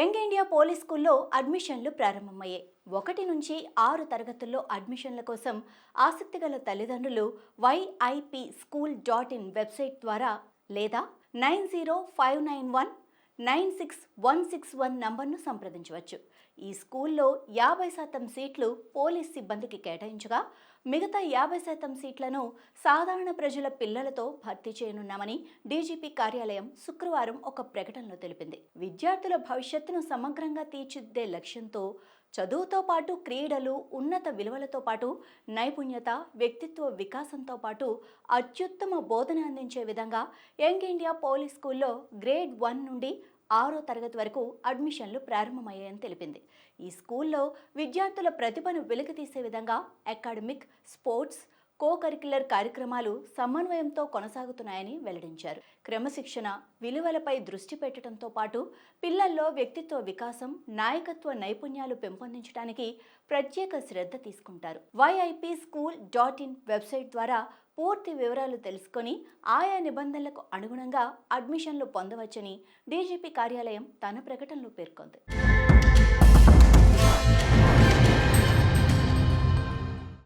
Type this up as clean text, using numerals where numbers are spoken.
Young India police స్కూల్లో అడ్మిషన్లు ప్రారంభమయ్యాయి. 1 నుంచి 6 తరగతుల్లో అడ్మిషన్ల కోసం ఆసక్తిగల తల్లిదండ్రులు yipschool.in వెబ్సైట్ ద్వారా లేదా 9059196161 నంబర్ను సంప్రదించవచ్చు. ఈ స్కూల్లో 50% సీట్లు పోలీస్ సిబ్బందికి కేటాయించగా మిగతా 50% సీట్లను సాధారణ ప్రజల పిల్లలతో భర్తీ చేయనున్నామని డీజీపీ కార్యాలయం శుక్రవారం ఒక ప్రకటనలో తెలిపింది. విద్యార్థుల భవిష్యత్తును సమగ్రంగా తీర్చిదిద్దే లక్ష్యంతో చదువుతో పాటు క్రీడలు, ఉన్నత విలువలతో పాటు నైపుణ్యత, వ్యక్తిత్వ వికాసంతో పాటు అత్యుత్తమ బోధన అందించే విధంగా యంగ్ ఇండియా పోలీస్ స్కూల్లో గ్రేడ్ 1 నుండి 6వ తరగతి వరకు అడ్మిషన్లు ప్రారంభమయ్యాయని తెలిపింది. ఈ స్కూల్లో విద్యార్థుల ప్రతిభను వెలికితీసే విధంగా అకాడమిక్, స్పోర్ట్స్, కో-కరిక్యులర్ కార్యక్రమాలు సమన్వయంతో కొనసాగుతున్నాయని వెల్లడించారు. క్రమశిక్షణ, విలువలపై దృష్టి పెట్టడంతో పాటు పిల్లల్లో వ్యక్తిత్వ వికాసం, నాయకత్వ నైపుణ్యాలు పెంపొందించడానికి ప్రత్యేక శ్రద్ధ తీసుకుంటారు. yipschool.in వెబ్సైట్ ద్వారా పూర్తి వివరాలు తెలుసుకొని ఆయా నిబంధనలకు అనుగుణంగా అడ్మిషన్లు పొందవచ్చని డీజీపీ కార్యాలయం తన ప్రకటనలో పేర్కొంది.